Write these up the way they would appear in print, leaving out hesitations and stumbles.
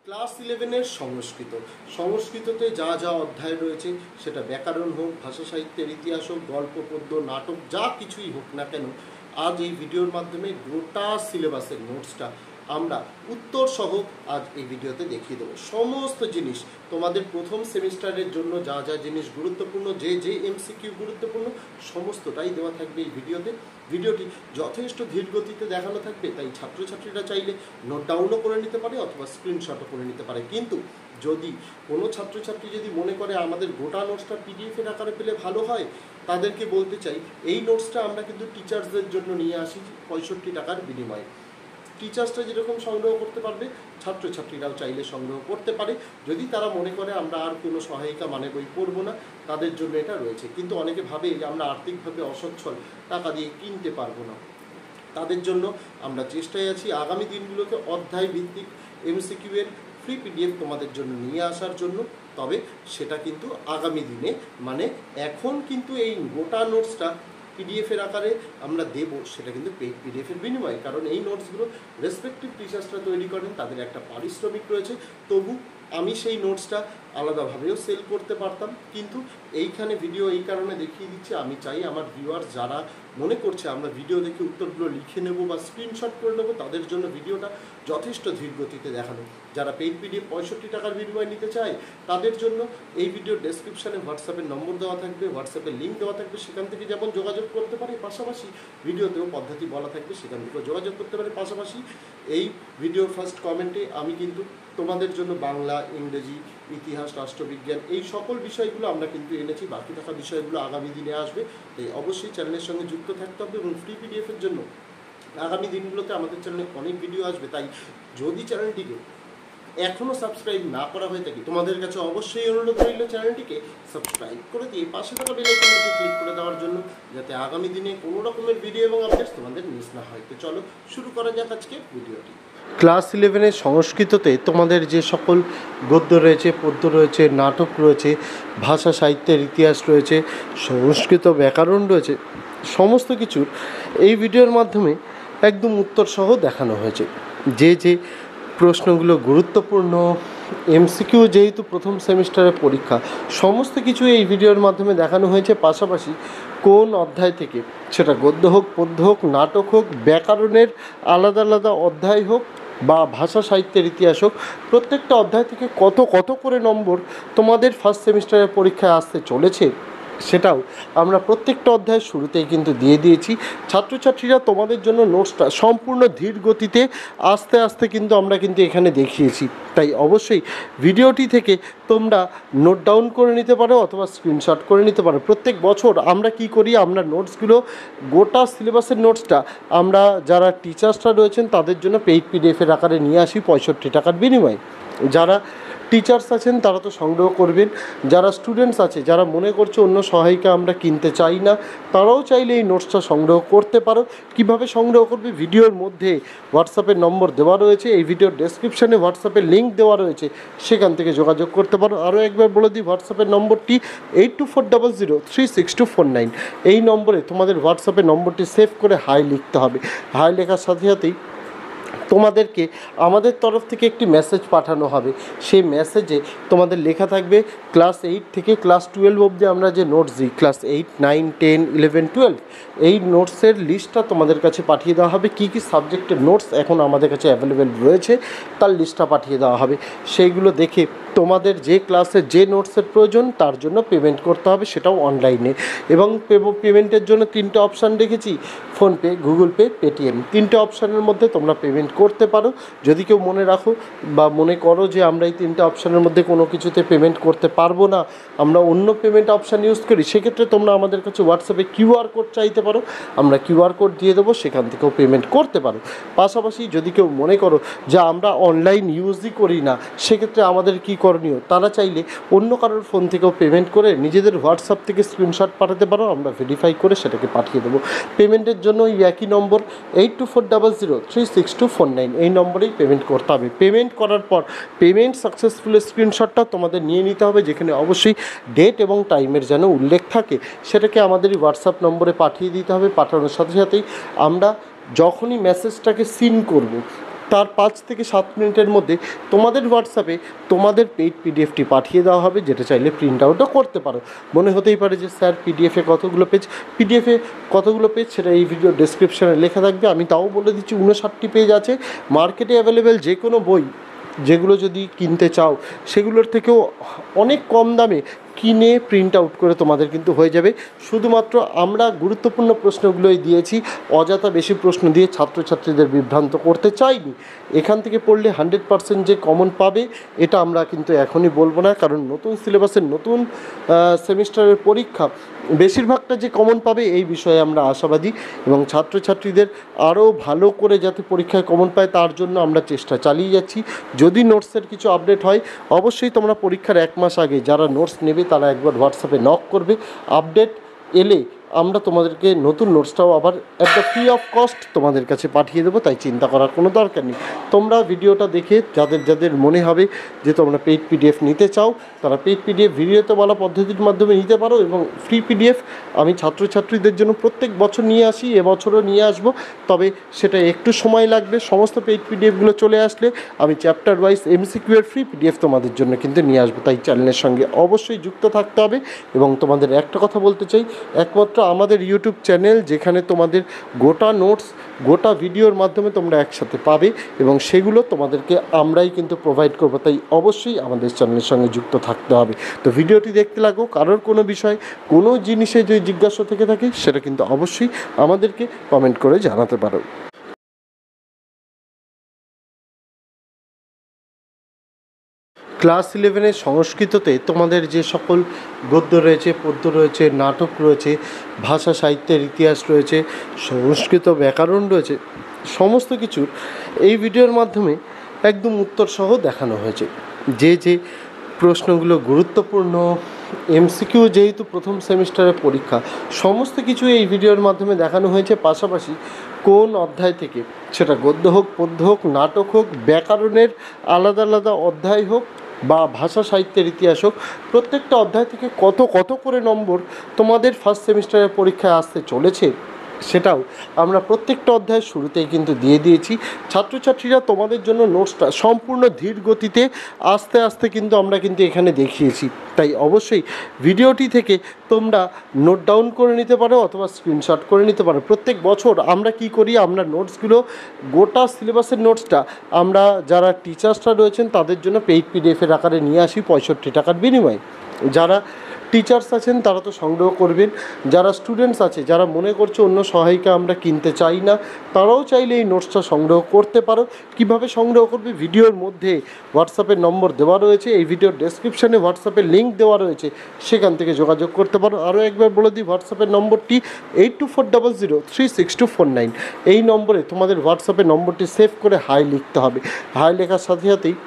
Class 11-এর সংস্কৃততে যা যা অধ্যায় রয়েছে, সেটা ব্যাকরণ হোক, ভাষা সাহিত্যের ইতিহাস হোক, গল্প পদ্য নাটক যা কিছুই হোক না কেন, আজ এই ভিডিওর মাধ্যমে গোটা সিলেবাসের নোটসটা আমরা উত্তর সহ আজ এই ভিডিওতে দেখিয়ে দেবো। সমস্ত জিনিস তোমাদের প্রথম সেমিস্টারের জন্য যা যা জিনিস গুরুত্বপূর্ণ, যে এমসিকিউ গুরুত্বপূর্ণ, সমস্তটাই দেওয়া থাকবে এই ভিডিওতে। ভিডিওটি যথেষ্ট ধীর গতিতে দেখানো থাকবে, তাই ছাত্রছাত্রীরা চাইলে নোট ডাউনও করে নিতে পারে অথবা স্ক্রিনশটও করে নিতে পারে। কিন্তু যদি কোনো ছাত্রছাত্রী যদি মনে করে আমাদের গোটা নোটসটা পিডিএফের আকারে পেলে ভালো হয়, তাদেরকে বলতে চাই এই নোটসটা আমরা কিন্তু টিচার্সদের জন্য নিয়ে আসি 65 টাকার বিনিময়ে। টিচার্সরা যেরকম সংগ্রহ করতে পারবে, ছাত্রছাত্রীরাও চাইলে সংগ্রহ করতে পারে। যদি তারা মনে করে আমরা আর কোনো সহায়িকা মানে বই পড়বো না, তাদের জন্য এটা রয়েছে। কিন্তু অনেকে ভাবে যে আমরা আর্থিকভাবে অসচ্ছল, টাকা দিয়ে কিনতে পারবো না, তাদের জন্য আমরা চেষ্টায় আছি আগামী দিনগুলোতে অধ্যায় ভিত্তিক এমসিকিউ এর ফ্রি পিডিএফ তোমাদের জন্য নিয়ে আসার জন্য। তবে সেটা কিন্তু আগামী দিনে, মানে এখন কিন্তু এই গোটা নোটসটা পিডিএফের আকারে আমরা দেব, সেটা কিন্তু পেইড পিডিএফের বিনিময়ে। কারণ এই নোটসগুলো রেসপেক্টিভ টিচার্সরা তৈরি করেন, তাদের একটা পারিশ্রমিক রয়েছে। তবু আমি সেই নোটসটা আলাদাভাবেও সেল করতে পারতাম, কিন্তু এইখানে ভিডিও এই কারণে দেখিয়ে দিচ্ছি, আমি চাই আমার ভিউয়ার্স যারা মনে করছে আমরা ভিডিও দেখে উত্তরগুলো লিখে নেব বা স্ক্রিনশট করে নেব, তাদের জন্য ভিডিওটা যথেষ্ট ধীর গতিতে দেখানো। যারা পেইড পিডিএফ 65 টাকার বিনিময়ে নিতে চায়, তাদের জন্য এই ভিডিওর ডেসক্রিপশানে হোয়াটসঅ্যাপের নম্বর দেওয়া থাকবে, হোয়াটসঅ্যাপের লিঙ্ক দেওয়া থাকবে, সেখান থেকে যেমন যোগাযোগ করতে পারে, পাশাপাশি ভিডিওতেও পদ্ধতি বলা থাকবে, সেখান থেকেও যোগাযোগ করতে পারে। পাশাপাশি এই ভিডিওর ফার্স্ট কমেন্টে আমি কিন্তু তোমাদের জন্য বাংলা, ইংরেজি, ইতিহাস, রাষ্ট্রবিজ্ঞান এই সকল বিষয়গুলো আমরা কিন্তু এনেছি। বাকি থাকা বিষয়গুলো আগামী দিনে আসবে, তাই অবশ্যই চ্যানেলের সঙ্গে যুক্ত থাকতে হবে। এবং ফ্রি পিডিএফের জন্য আগামী দিনগুলোতে আমাদের চ্যানেলে অনেক ভিডিও আসবে, তাই যদি চ্যানেলটিকে এখনও সাবস্ক্রাইব না করা হয়ে থাকে, তোমাদের কাছে অবশ্যই অনুরোধ রইল চ্যানেলটিকে সাবস্ক্রাইব করে দিয়ে পাশে থাকা বেল আইকনটিকে ক্লিক করে দেওয়ার জন্য, যাতে আগামী দিনে কোনো রকমের ভিডিও এবং আপডেটস তোমাদের মিস না হয়। তো চলো শুরু করা যাক আজকে ভিডিওটি। ক্লাস 11-এর সংস্কৃততে তোমাদের যে সকল গদ্য রয়েছে, পদ্য রয়েছে, নাটক রয়েছে, ভাষা সাহিত্যের ইতিহাস রয়েছে, সংস্কৃত ব্যাকরণ রয়েছে, সমস্ত কিছুর এই ভিডিওর মাধ্যমে একদম উত্তর সহ দেখানো হয়েছে। যে প্রশ্নগুলো গুরুত্বপূর্ণ, এমসিকিউ যেহেতু প্রথম সেমিস্টারের পরীক্ষা, সমস্ত কিছু এই ভিডিওর মাধ্যমে দেখানো হয়েছে। পাশাপাশি কোন অধ্যায় থেকে, সেটা গদ্য হোক, পদ্য হোক, নাটক হোক, ব্যাকরণের আলাদা আলাদা অধ্যায় হোক বা ভাষা সাহিত্যের ইতিহাস হোক, প্রত্যেকটা অধ্যায় থেকে কত কত করে নম্বর তোমাদের ফার্স্ট সেমিস্টারের পরীক্ষায় আসতে চলেছে, সেটাও আমরা প্রত্যেকটা অধ্যায়ের শুরুতেই কিন্তু দিয়ে দিয়েছি। ছাত্রছাত্রীরা তোমাদের জন্য নোটসটা সম্পূর্ণ ধীর গতিতে আস্তে আস্তে কিন্তু আমরা কিন্তু এখানে দেখিয়েছি। তাই অবশ্যই ভিডিওটি থেকে তোমরা নোট ডাউন করে নিতে পারো অথবা স্ক্রিনশট করে নিতে পারো। প্রত্যেক বছর আমরা কি করি, আমরা নোটসগুলো, গোটা সিলেবাসের নোটসটা আমরা যারা টিচার্সরা রয়েছেন তাদের জন্য পেইড পিডিএফের আকারে নিয়ে আসি 65 টাকার বিনিময়ে। যারা টিচার্স আছেন তারা তো সংগ্রহ করবেন, যারা স্টুডেন্টস আছে, যারা মনে করছে অন্য সহায়িকা আমরা কিনতে চাই না, তারাও চাইলে এই নোটসটা সংগ্রহ করতে পারো। কিভাবে সংগ্রহ করবে, ভিডিওর মধ্যে হোয়াটসঅ্যাপের নম্বর দেওয়া রয়েছে, এই ভিডিওর ডেসক্রিপশানে হোয়াটসঅ্যাপের লিঙ্ক দেওয়া রয়েছে, সেখান থেকে যোগাযোগ করতে পারো। আরও একবার বলে দিই, হোয়াটসঅ্যাপের নম্বরটি 8240036249। এই নম্বরে তোমাদের হোয়াটসঅ্যাপের নম্বরটি সেভ করে হাই লিখতে হবে। হাই লেখার সাথে সাথেই তোমাদেরকে আমাদের তরফ থেকে একটি মেসেজ পাঠানো হবে। সেই মেসেজে তোমাদের লেখা থাকবে ক্লাস 8 থেকে ক্লাস 12 অবধি আমরা যে নোটস দিই, ক্লাস 8, 9, 10, 11, 12, এই নোটসের লিস্টটা তোমাদের কাছে পাঠিয়ে দেওয়া হবে। কী কী সাবজেক্টের নোটস এখন আমাদের কাছে অ্যাভেলেবেল রয়েছে তার লিস্টটা পাঠিয়ে দেওয়া হবে। সেইগুলো দেখে তোমাদের যে ক্লাসের যে নোটসের প্রয়োজন তার জন্য পেমেন্ট করতে হবে, সেটাও অনলাইনে। এবং পেমেন্টের জন্য 3টে অপশান রেখেছি, ফোনপে, গুগল পে, পেটিএম। 3টে অপশানের মধ্যে তোমরা পেমেন্ট করতে পারো। যদি কেউ মনে রাখো বা মনে করো যে আমরা এই 3টে অপশানের মধ্যে কোনো কিছুতে পেমেন্ট করতে পারবো না, আমরা অন্য পেমেন্ট অপশান ইউজ করি, সেক্ষেত্রে তোমরা আমাদের কাছে হোয়াটসঅ্যাপে কিউআর কোড চাইতে পারো, আমরা কিউআর কোড দিয়ে দেবো, সেখান থেকেও পেমেন্ট করতে পারো। পাশাপাশি যদি কেউ মনে করো যে আমরা অনলাইন ইউজই করি না, সেক্ষেত্রে আমাদের কী করণীয়, তারা চাইলে অন্য কারোর ফোন থেকেও পেমেন্ট করে নিজেদের হোয়াটসঅ্যাপ থেকে স্ক্রিনশট পাঠাতে পারো, আমরা ভেরিফাই করে সেটাকে পাঠিয়ে দেবো। পেমেন্টের জন্য এই একই নম্বর 8240036249, এই নম্বরেই পেমেন্ট করতে হবে। পেমেন্ট করার পর পেমেন্ট সাকসেসফুল স্ক্রিনশটটা তোমাদের নিয়ে নিতে হবে, যেখানে অবশ্যই ডেট এবং টাইমের যেন উল্লেখ থাকে, সেটাকে আমাদের হোয়াটসঅ্যাপ নম্বরে পাঠিয়ে দিতে হবে। পাঠানোর সাথে সাথেই আমরা যখনই মেসেজটাকে সিন করব, তার 5 থেকে 7 মিনিটের মধ্যে তোমাদের হোয়াটসঅ্যাপে তোমাদের পেইড পিডিএফটি পাঠিয়ে দেওয়া হবে, যেটা চাইলে প্রিন্ট আউটও করতে পারো। মনে হতেই পারে যে স্যার পিডিএফে কতগুলো পেজ সেটা এই ভিডিও ডেসক্রিপশানে লেখা থাকবে। আমি তাও বলে দিচ্ছি 59টি পেজ আছে। মার্কেটে অ্যাভেলেবেল যে কোনো বই যেগুলো যদি কিনতে চাও সেগুলোর থেকেও অনেক কম দামে কিনে প্রিন্ট আউট করে তোমাদের কিন্তু হয়ে যাবে। শুধুমাত্র আমরা গুরুত্বপূর্ণ প্রশ্নগুলোই দিয়েছি, অযথা বেশি প্রশ্ন দিয়ে ছাত্রছাত্রীদের বিভ্রান্ত করতে চাইনি। এখান থেকে পড়লে 100% যে কমন পাবে এটা আমরা কিন্তু এখনই বলবো না, কারণ নতুন সিলেবাসের নতুন সেমিস্টারের পরীক্ষা বেশিরভাগটা যে কমন পাবে এই বিষয়ে আমরা আশাবাদী, এবং ছাত্রছাত্রীদের আরও ভালো করে যাতে পরীক্ষায় কমন পায় তার জন্য আমরা চেষ্টা চালিয়ে যাচ্ছি। যদি নোটসের কিছু আপডেট হয় অবশ্যই তোমরা পরীক্ষার 1 মাস আগে যারা নোটস নেবে তারা একবার হোয়াটসঅ্যাপে নক করবে। আপডেট এলে আমরা তোমাদেরকে নতুন নোটসটাও আবার at the free of cost তোমাদের কাছে পাঠিয়ে দেবো, তাই চিন্তা করার কোনো দরকার নেই। তোমরা ভিডিওটা দেখে যাদের মনে হবে যে তোমরা পেইড পিডিএফ নিতে চাও তারা পেইড পিডিএফ ভিডিওতে বলা পদ্ধতির মাধ্যমে নিতে পারো, এবং ফ্রি পিডিএফ আমি ছাত্রছাত্রীদের জন্য প্রত্যেক বছর নিয়ে আসি, এবছরও নিয়ে আসবো, তবে সেটা একটু সময় লাগবে। সমস্ত পেইড পিডিএফগুলো চলে আসলে আমি চ্যাপ্টার ওয়াইজ এমসিকিউ এর ফ্রি পিডিএফ তোমাদের জন্য কিন্তু নিয়ে আসবো, তাই চ্যানেলের সঙ্গে অবশ্যই যুক্ত থাকতে হবে। এবং তোমাদের একটা কথা বলতে চাই, একমাত্র আমাদের ইউটিউব চ্যানেল যেখানে তোমাদের গোটা নোটস গোটা ভিডিওর মাধ্যমে তোমরা একসাথে পাবে, এবং সেগুলো তোমাদেরকে আমরাই কিন্তু প্রোভাইড করবো, তাই অবশ্যই আমাদের চ্যানেলের সঙ্গে যুক্ত থাকতে হবে। তো ভিডিওটি দেখতে লাগো, কারোর কোনো বিষয় কোনো জিনিসে যদি জিজ্ঞাসা থেকে থাকে সেটা কিন্তু অবশ্যই আমাদেরকে কমেন্ট করে জানাতে পারো। ক্লাস 11-এর সংস্কৃততে তোমাদের যে সকল গদ্য রয়েছে, পদ্য রয়েছে, নাটক রয়েছে, ভাষা সাহিত্যের ইতিহাস রয়েছে, সংস্কৃত ব্যাকরণ রয়েছে, সমস্ত কিছুর এই ভিডিওর মাধ্যমে একদম উত্তরসহ দেখানো হয়েছে। যে প্রশ্নগুলো গুরুত্বপূর্ণ, এমসিকিউ যেহেতু প্রথম সেমিস্টারের পরীক্ষা, সমস্ত কিছু এই ভিডিওর মাধ্যমে দেখানো হয়েছে। পাশাপাশি কোন অধ্যায় থেকে, সেটা গদ্য হোক, পদ্য হোক, নাটক হোক, ব্যাকরণের আলাদা আলাদা অধ্যায় হোক বা ভাষা সাহিত্যের ইতিহাস হোক, প্রত্যেকটা অধ্যায় থেকে কত করে নম্বর তোমাদের ফার্স্ট সেমিস্টারের পরীক্ষায় আসতে চলেছে সেটাও আমরা প্রত্যেকটা অধ্যায়ের শুরুতেই কিন্তু দিয়ে দিয়েছি। ছাত্রছাত্রীরা তোমাদের জন্য নোটসটা সম্পূর্ণ ধীর গতিতে আস্তে আস্তে কিন্তু আমরা কিন্তু এখানে দেখিয়েছি, তাই অবশ্যই ভিডিওটি থেকে তোমরা নোট ডাউন করে নিতে পারো অথবা স্ক্রিনশট করে নিতে পারো। প্রত্যেক বছর আমরা কি করি, আমরা নোটসগুলো গোটা সিলেবাসের নোটসটা আমরা যারা টিচার্সরা রয়েছেন তাদের জন্য পেইড পিডিএফের আকারে নিয়ে আসি 65 টাকার বিনিময়ে। যারা টিচার্স আছেন তারা তো সংগ্রহ করবেন, যারা স্টুডেন্টস আছে যারা মনে করছে অন্য সহায়িকা আমরা কিনতে চাই না তারাও চাইলে এই নোটসটা সংগ্রহ করতে পারো। কিভাবে সংগ্রহ করবে, ভিডিওর মধ্যে হোয়াটসঅ্যাপের নম্বর দেওয়া রয়েছে, এই ভিডিওর ডেসক্রিপশানে হোয়াটসঅ্যাপের লিঙ্ক দেওয়া রয়েছে, সেখান থেকে যোগাযোগ করতে পারো। আরও একবার বলে দিই, হোয়াটসঅ্যাপের নম্বরটি 8240036249। এই নম্বরে তোমাদের হোয়াটসঅ্যাপের নম্বরটি সেভ করে হাই লিখতে হবে। হাই লেখার সাথে সাথেই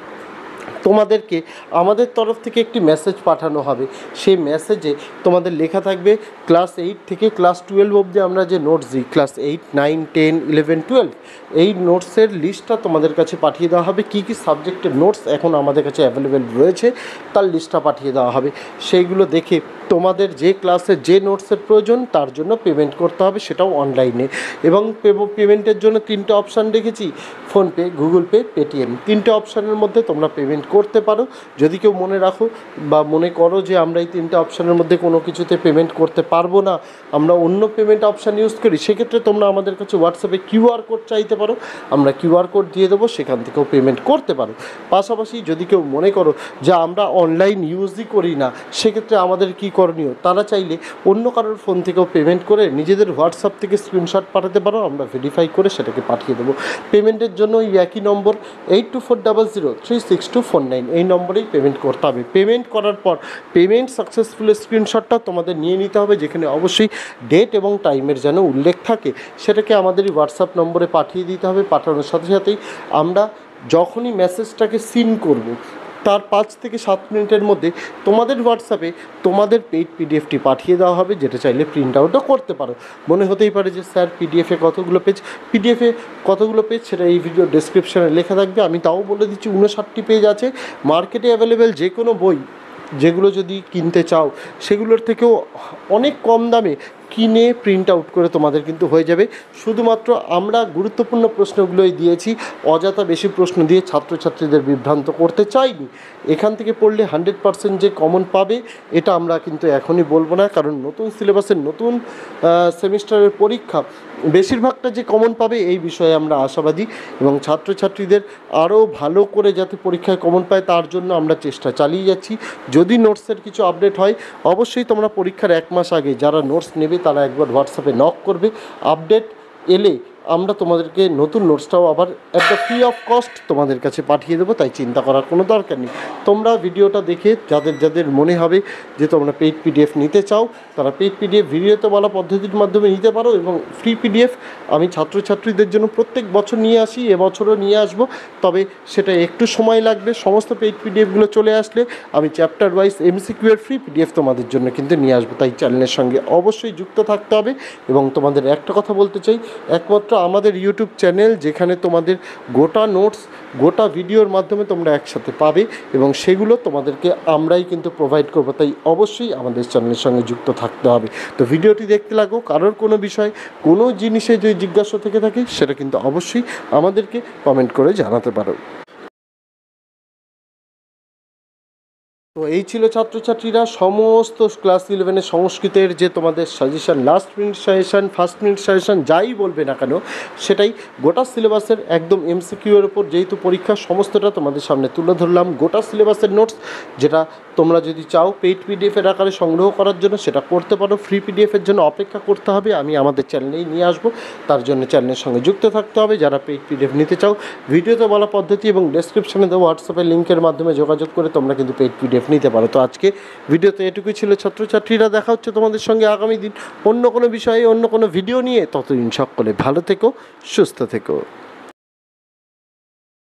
তোমাদেরকে আমাদের তরফ থেকে একটি মেসেজ পাঠানো হবে। সেই মেসেজে তোমাদের লেখা থাকবে ক্লাস 8 থেকে ক্লাস 12 অবধি আমরা যে নোটস দিই, ক্লাস 8, 9, 10, 11, 12, এই নোটসের লিস্টটা তোমাদের কাছে পাঠিয়ে দেওয়া হবে। কী কী সাবজেক্টের নোটস এখন আমাদের কাছে অ্যাভেলেবেল রয়েছে তার লিস্টটা পাঠিয়ে দেওয়া হবে। সেইগুলো দেখে তোমাদের যে ক্লাসের যে নোটসের প্রয়োজন তার জন্য পেমেন্ট করতে হবে, সেটাও অনলাইনে। এবং পেমেন্টের জন্য 3টে অপশান রেখেছি, ফোনপে, গুগল পে, পেটিএম। 3টে অপশানের মধ্যে তোমরা পেমেন্ট করতে পারো। যদি কেউ মনে রাখো বা মনে করো যে আমরা এই 3টে অপশানের মধ্যে কোনো কিছুতে পেমেন্ট করতে পারবো না, আমরা অন্য পেমেন্ট অপশান ইউজ করি, সেক্ষেত্রে তোমরা আমাদের কাছে হোয়াটসঅ্যাপে কিউআর কোড চাইতে পারো, আমরা কিউআর কোড দিয়ে দেবো, সেখান থেকেও পেমেন্ট করতে পারো। পাশাপাশি যদি কেউ মনে করো যে আমরা অনলাইন ইউজই করি না, সেক্ষেত্রে আমাদের কী করণীয়, তারা চাইলে অন্য কারোর ফোন থেকেও পেমেন্ট করে নিজেদের হোয়াটসঅ্যাপ থেকে স্ক্রিনশট পাঠাতে পারো, আমরা ভেরিফাই করে সেটাকে পাঠিয়ে দেবো। পেমেন্টের জন্য এই একই নম্বর 8240036249, এই নম্বরেই পেমেন্ট করতে হবে। পেমেন্ট করার পর পেমেন্ট সাকসেসফুল স্ক্রিনশটটা তোমাদের নিয়ে নিতে হবে, যেখানে অবশ্যই ডেট এবং টাইমের যেন উল্লেখ থাকে, সেটাকে আমাদের হোয়াটসঅ্যাপ নম্বরে পাঠিয়ে দিতে হবে। পাঠানোর সাথে সাথেই আমরা যখনই মেসেজটাকে সিন করব তার 5 থেকে 7 মিনিটের মধ্যে তোমাদের হোয়াটসঅ্যাপে তোমাদের পেইড পিডিএফটি পাঠিয়ে দেওয়া হবে, যেটা চাইলে প্রিন্ট আউটও করতে পারো। মনে হতেই পারে যে স্যার পিডিএফে কতগুলো পেজ সেটা এই ভিডিও ডেসক্রিপশানে লেখা থাকবে। আমি তাও বলে দিচ্ছি 59টি পেজ আছে। মার্কেটে অ্যাভেলেবেল যে কোনো বই যেগুলো যদি কিনতে চাও সেগুলোর থেকেও অনেক কম দামে কিনে প্রিন্ট আউট করে তোমাদের কিন্তু হয়ে যাবে। শুধুমাত্র আমরা গুরুত্বপূর্ণ প্রশ্নগুলোই দিয়েছি, অযথা বেশি প্রশ্ন দিয়ে ছাত্রছাত্রীদের বিভ্রান্ত করতে চাইনি। এখান থেকে পড়লে 100% যে কমন পাবে এটা আমরা কিন্তু এখনই বলবো না, কারণ নতুন সিলেবাসের নতুন সেমিস্টারের পরীক্ষা বেশিরভাগটা যে কমন পাবে এই বিষয়ে আমরা আশাবাদী, এবং ছাত্রছাত্রীদের আরও ভালো করে যাতে পরীক্ষায় কমন পায় তার জন্য আমরা চেষ্টা চালিয়ে যাচ্ছি। যদি নোটসের কিছু আপডেট হয় অবশ্যই তোমরা পরীক্ষার 1 মাস আগে যারা নোটস নেবে তারা একবার হোয়াটসঅ্যাপে নক করবে। আপডেট এলে আমরা তোমাদেরকে নতুন নোটসটাও আবার at the free of cost তোমাদের কাছে পাঠিয়ে দেবো, তাই চিন্তা করার কোনো দরকার নেই। তোমরা ভিডিওটা দেখে যাদের মনে হবে যে তোমরা পেইড পিডিএফ নিতে চাও তারা পেইড পিডিএফ ভিডিওতে বলা পদ্ধতির মাধ্যমে নিতে পারো, এবং ফ্রি পিডিএফ আমি ছাত্রছাত্রীদের জন্য প্রত্যেক বছর নিয়ে আসি, এবছরও নিয়ে আসবো, তবে সেটা একটু সময় লাগবে। সমস্ত পেইড পিডিএফগুলো চলে আসলে আমি চ্যাপ্টার ওয়াইজ এমসিকিউ এর ফ্রি পিডিএফ তোমাদের জন্য কিন্তু নিয়ে আসবো, তাই চ্যানেলের সঙ্গে অবশ্যই যুক্ত থাকতে হবে। এবং তোমাদের একটা কথা বলতে চাই, একমাত্র আমাদের ইউটিউব চ্যানেল যেখানে তোমাদের গোটা নোটস গোটা ভিডিওর মাধ্যমে তোমরা একসাথে পাবে, এবং সেগুলো তোমাদেরকে আমরাই কিন্তু প্রোভাইড করবো, তাই অবশ্যই আমাদের চ্যানেলের সঙ্গে যুক্ত থাকতে হবে। তো ভিডিওটি দেখতে লাগো, কারোর কোনো বিষয় কোনো জিনিসে যদি জিজ্ঞাসা থেকে থাকে সেটা কিন্তু অবশ্যই আমাদেরকে কমেন্ট করে জানাতে পারো। তো এই ছিল ছাত্রছাত্রীরা সমস্ত ক্লাস 11-এর সংস্কৃতের যে তোমাদের suggestion, last minute suggestion, first minute suggestion, যাই বলবে না কেন সেটাই গোটা সিলেবাসের একদম এমসিকিউর ওপর যেহেতু পরীক্ষা সমস্তটা তোমাদের সামনে তুলে ধরলাম। গোটা সিলেবাসের নোটস যেটা তোমরা যদি চাও পেইড পিডিএফের আকারে সংগ্রহ করার জন্য সেটা করতে পারো, ফ্রি পিডিএফের জন্য অপেক্ষা করতে হবে, আমি আমাদের চ্যানেলেই নিয়ে আসবো, তার জন্য চ্যানেলের সঙ্গে যুক্ত থাকতে হবে। যারা পেইড পিডিএফ নিতে চাও ভিডিওতে বলা পদ্ধতি এবং ডেসক্রিপশনে দেওয়া হোয়াটসঅ্যাপের লিঙ্কের মাধ্যমে যোগাযোগ করে তোমরা কিন্তু পেইড পিডিএফ নিতে পারো। তো আজকে ভিডিওতে এটুকুই ছিল ছাত্রছাত্রীরা, দেখা হচ্ছে তোমাদের সঙ্গে আগামী দিন অন্য কোনো বিষয়ে অন্য কোনো ভিডিও নিয়ে। ততদিন সকলে ভালো থেকো, সুস্থ থেকো।